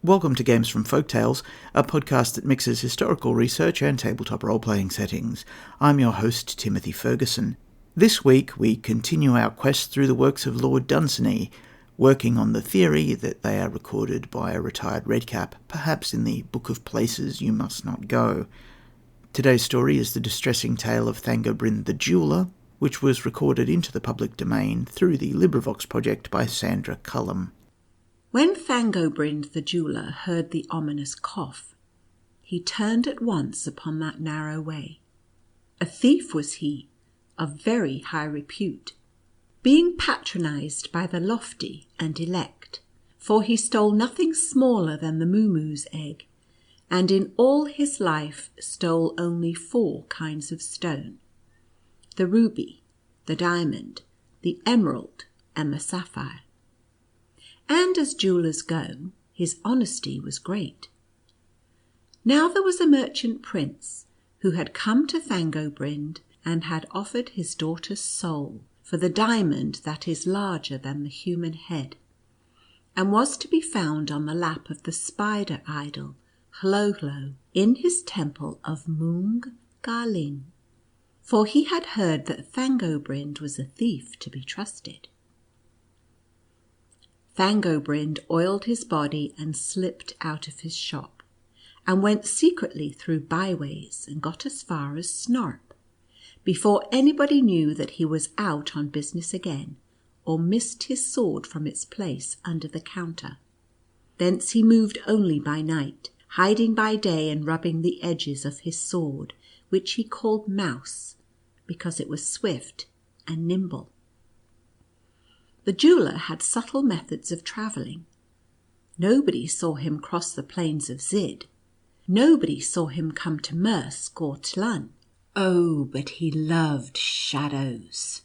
Welcome to Games from Folktales, a podcast that mixes historical research and tabletop role-playing settings. I'm your host, Timothy Ferguson. This week, we continue our quest through the works of Lord Dunsany, working on the theory that they are recorded by a retired redcap, perhaps in the Book of Places You Must Not Go. Today's story is the distressing tale of Thangobrind the Jeweller, which was recorded into the public domain through the LibriVox project by Sandra Cullum. When Thangobrind the jeweller heard the ominous cough, he turned at once upon that narrow way. A thief was he, of very high repute, being patronized by the lofty and elect, for he stole nothing smaller than the moomoo's egg, and in all his life stole only 4 kinds of stone: the ruby, the diamond, the emerald, and the sapphire. And as jewellers go, his honesty was great. Now there was a merchant prince who had come to Thangobrind and had offered his daughter's soul for the diamond that is larger than the human head, and was to be found on the lap of the spider idol Hlöhlö in his temple of Mung Garling, for he had heard that Thangobrind was a thief to be trusted. Thangobrind oiled his body and slipped out of his shop, and went secretly through byways and got as far as Snarp, before anybody knew that he was out on business again, or missed his sword from its place under the counter. Thence he moved only by night, hiding by day and rubbing the edges of his sword, which he called Mouse, because it was swift and nimble. The jeweller had subtle methods of travelling. Nobody saw him cross the plains of Zid. Nobody saw him come to Mersk or Tlun. Oh, but he loved shadows.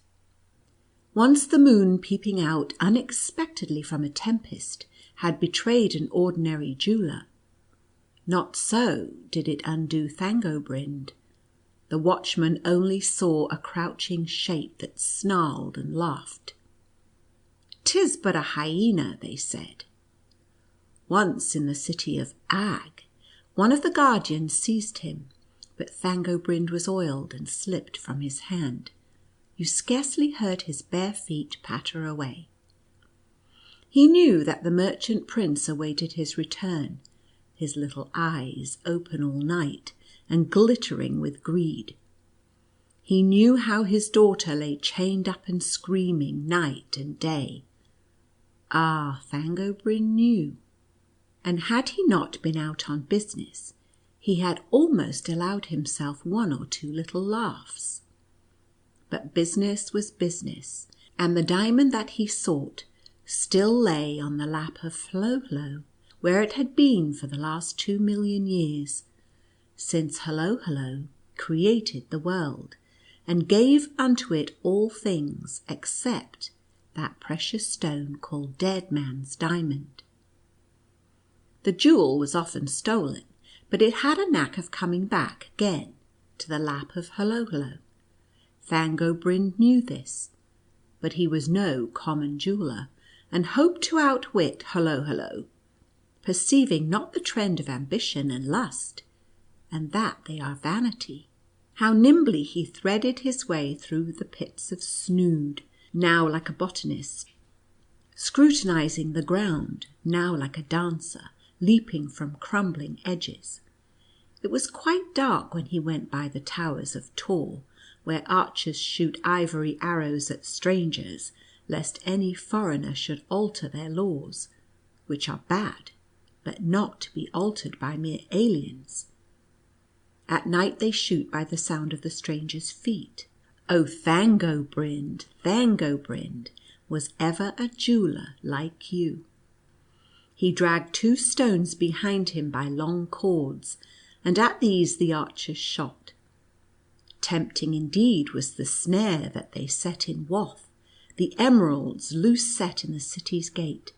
Once the moon, peeping out unexpectedly from a tempest, had betrayed an ordinary jeweller. Not so did it undo Thangobrind. The watchman only saw a crouching shape that snarled and laughed. "'Tis but a hyena," they said. Once in the city of Ag, one of the guardians seized him, but Thangobrind was oiled and slipped from his hand. You scarcely heard his bare feet patter away. He knew that the merchant prince awaited his return, his little eyes open all night and glittering with greed. He knew how his daughter lay chained up and screaming night and day. Ah, Thangobrind knew, and had he not been out on business, he had almost allowed himself 1 or 2 little laughs. But business was business, and the diamond that he sought still lay on the lap of Hlöhlö, where it had been for the last 2 million years, since Hlöhlö created the world, and gave unto it all things except that precious stone called Dead Man's Diamond. The jewel was often stolen, but it had a knack of coming back again to the lap of Hlöhlö. Thangobrind knew this, but he was no common jeweller, and hoped to outwit Hlöhlö, perceiving not the trend of ambition and lust, and that they are vanity. How nimbly he threaded his way through the pits of Snood, now like a botanist, scrutinizing the ground, now like a dancer, leaping from crumbling edges. It was quite dark when he went by the towers of Tor, where archers shoot ivory arrows at strangers, lest any foreigner should alter their laws, which are bad, but not to be altered by mere aliens. At night they shoot by the sound of the stranger's feet. Oh, Thangobrind, Thangobrind, was ever a jeweller like you? He dragged 2 stones behind him by long cords, and at these the archers shot. Tempting indeed was the snare that they set in Wath, the emeralds loose set in the city's gate,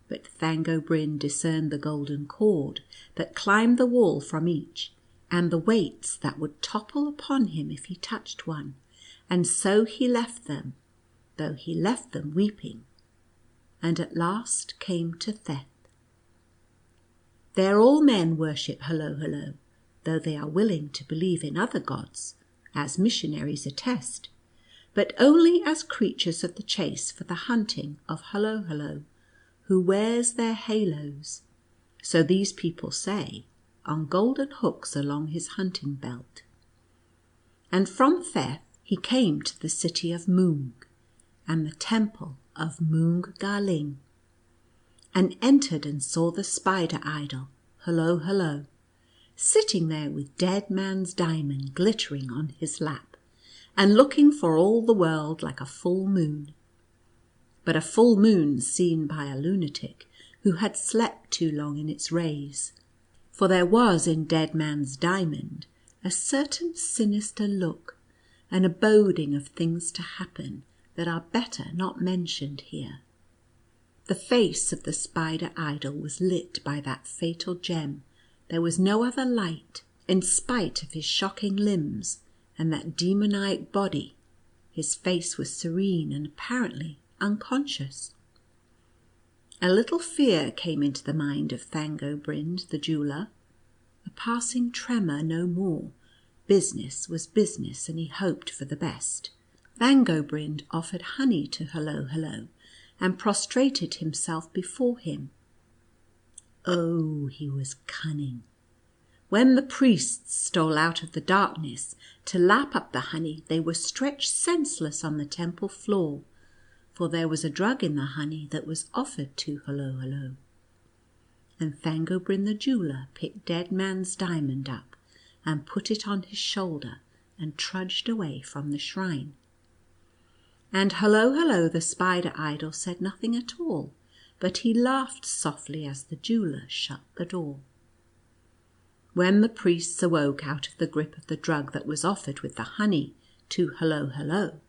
but Thangobrind discerned the golden cord that climbed the wall from each, and the weights that would topple upon him if he touched one, and so he left them, though he left them weeping, and at last came to Theth. There all men worship Hullo Hullo, though they are willing to believe in other gods, as missionaries attest, but only as creatures of the chase for the hunting of Hullo Hullo, who wears their halos, so these people say, on golden hooks along his hunting belt. And from Theth he came to the city of Moong, and the temple of Moong Garling, and entered and saw the spider idol, Hullo Hullo, sitting there with Dead Man's Diamond glittering on his lap, and looking for all the world like a full moon, but a full moon seen by a lunatic who had slept too long in its rays, for there was in Dead Man's Diamond a certain sinister look, and a boding of things to happen that are better not mentioned here. The face of the spider idol was lit by that fatal gem. There was no other light. In spite of his shocking limbs and that demoniac body, his face was serene and apparently unconscious. A little fear came into the mind of Thangobrind the jeweller, a passing tremor, no more. Business was business, and he hoped for the best. Thangobrind offered honey to Hullo Hullo, and prostrated himself before him. Oh, he was cunning. When the priests stole out of the darkness to lap up the honey, they were stretched senseless on the temple floor, for there was a drug in the honey that was offered to Hullo Hullo. And Thangobrind the jeweller picked Dead Man's Diamond up and put it on his shoulder and trudged away from the shrine. And Hullo Hullo the spider idol said nothing at all, but he laughed softly as the jeweller shut the door. When the priests awoke out of the grip of the drug that was offered with the honey to Hullo Hullo,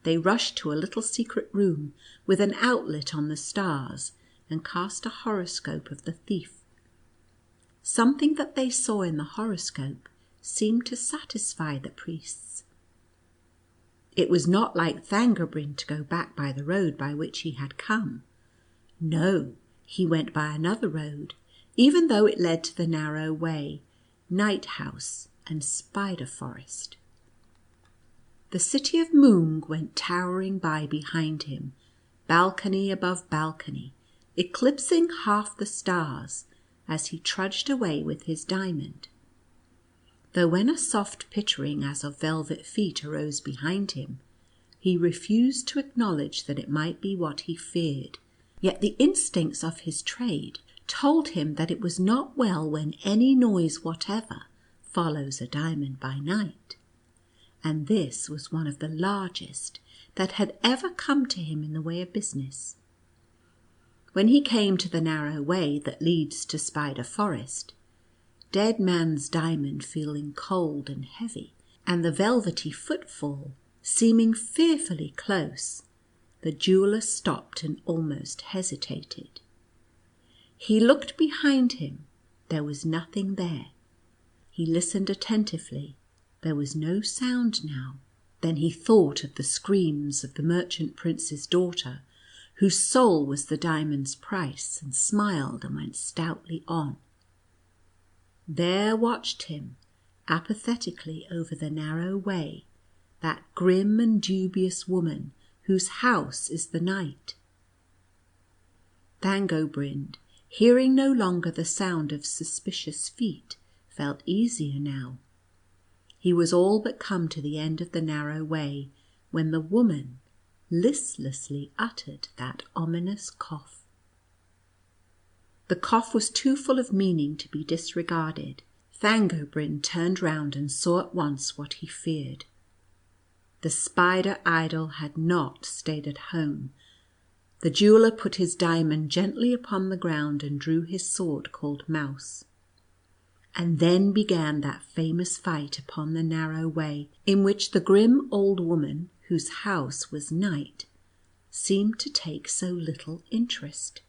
they rushed to a little secret room with an outlet on the stars, and cast a horoscope of the thief. Something that they saw in the horoscope seemed to satisfy the priests. It was not like Thangobrind to go back by the road by which he had come. No, he went by another road, even though it led to the narrow way, night house, and spider forest. The city of Moong went towering by behind him, balcony above balcony, eclipsing half the stars as he trudged away with his diamond. Though when a soft pittering as of velvet feet arose behind him, he refused to acknowledge that it might be what he feared, yet the instincts of his trade told him that it was not well when any noise whatever follows a diamond by night, and this was one of the largest that had ever come to him in the way of business. When he came to the narrow way that leads to Spider Forest, Dead Man's Diamond feeling cold and heavy, and the velvety footfall seeming fearfully close, the jeweller stopped and almost hesitated. He looked behind him. There was nothing there. He listened attentively. There was no sound now. Then he thought of the screams of the merchant prince's daughter, whose soul was the diamond's price, and smiled and went stoutly on. There watched him, apathetically over the narrow way, that grim and dubious woman whose house is the night. Thangobrind, hearing no longer the sound of suspicious feet, felt easier now. He was all but come to the end of the narrow way, when the woman listlessly uttered that ominous cough. The cough was too full of meaning to be disregarded. Thangobrind turned round and saw at once what he feared. The spider idol had not stayed at home. The jeweller put his diamond gently upon the ground and drew his sword called Mouse. And then began that famous fight upon the narrow way, in which the grim old woman, whose house was night, seemed to take so little interest.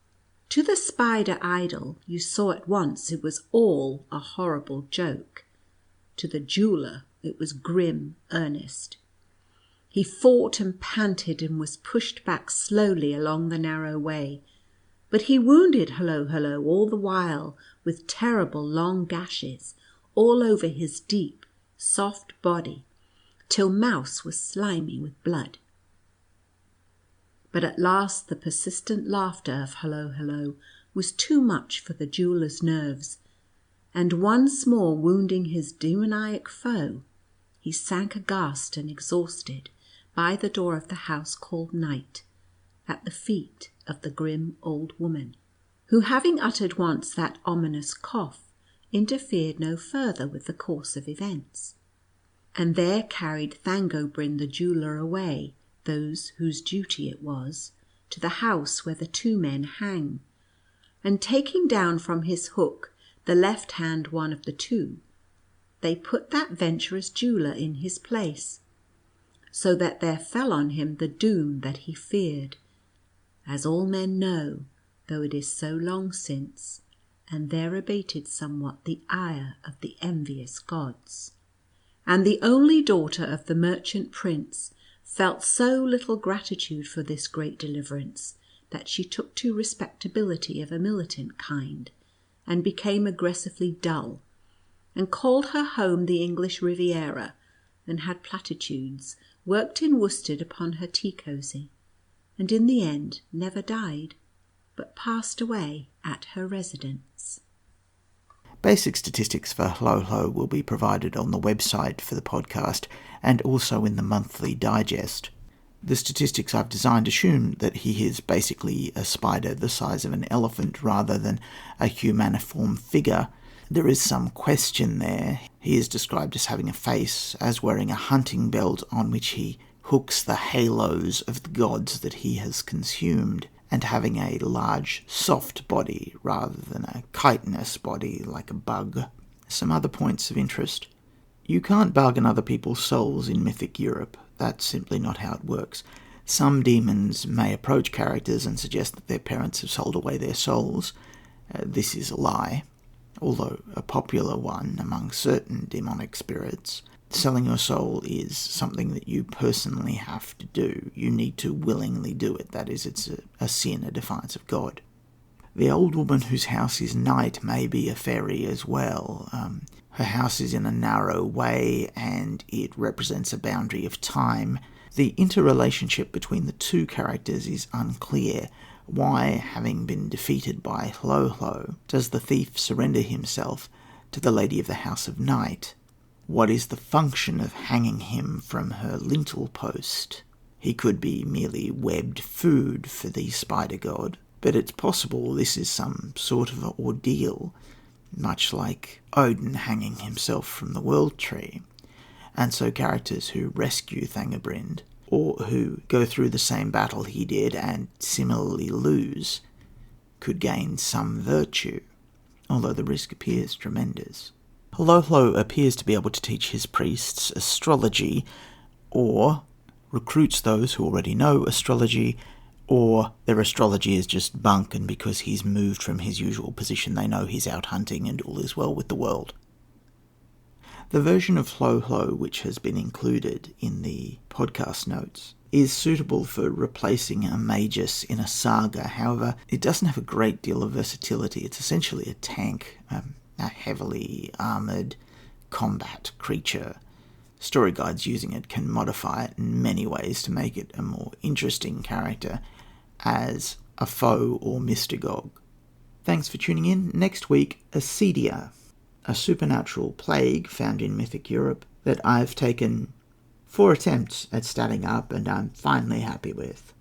To the spider idol you saw at once it was all a horrible joke. To the jeweller it was grim earnest. He fought and panted and was pushed back slowly along the narrow way. But he wounded Hello all the while with terrible long gashes all over his deep, soft body, till Mouse was slimy with blood. But at last the persistent laughter of Hello was too much for the jeweller's nerves, and once more wounding his demoniac foe, he sank aghast and exhausted by the door of the house called Night, at the feet of the grim old woman, who, having uttered once that ominous cough, interfered no further with the course of events, and there carried Thangobrind the jeweller away, those whose duty it was, to the house where the two men hang, and taking down from his hook the left hand one of the two, they put that venturous jeweller in his place, so that there fell on him the doom that he feared, as all men know, though it is so long since, and there abated somewhat the ire of the envious gods. And the only daughter of the merchant prince felt so little gratitude for this great deliverance, that she took to respectability of a militant kind, and became aggressively dull, and called her home the English Riviera, and had platitudes worked in worsted upon her tea cosy, and in the end never died, but passed away at her residence. Basic statistics for Hello will be provided on the website for the podcast and also in the monthly digest. The statistics I've designed assume that he is basically a spider the size of an elephant rather than a humaniform figure. There is some question there. He is described as having a face, as wearing a hunting belt on which he hooks the halos of the gods that he has consumed, and having a large, soft body rather than a chitinous body like a bug. Some other points of interest. You can't bargain other people's souls in mythic Europe. That's simply not how it works. Some demons may approach characters and suggest that their parents have sold away their souls. This is a lie, although a popular one among certain demonic spirits. Selling your soul is something that you personally have to do. You need to willingly do it. That is, it's a sin, a defiance of God. The old woman whose house is Night may be a fairy as well. Her house is in a narrow way, and it represents a boundary of time. The interrelationship between the two characters is unclear. Why, having been defeated by Hello, does the thief surrender himself to the lady of the House of Night? What is the function of hanging him from her lintel post? He could be merely webbed food for the spider god, but it's possible this is some sort of an ordeal, much like Odin hanging himself from the world tree. And so characters who rescue Thangobrind, or who go through the same battle he did and similarly lose, could gain some virtue, although the risk appears tremendous. Hello appears to be able to teach his priests astrology, or recruits those who already know astrology, or their astrology is just bunk, and because he's moved from his usual position they know he's out hunting and all is well with the world. The version of Hello which has been included in the podcast notes is suitable for replacing a magus in a saga. However, it doesn't have a great deal of versatility. It's essentially a tank, a heavily armoured combat creature. Story guides using it can modify it in many ways to make it a more interesting character as a foe or mystagogue. Thanks for tuning in. Next week, Acedia, a supernatural plague found in mythic Europe that I've taken 4 attempts at starting up and I'm finally happy with.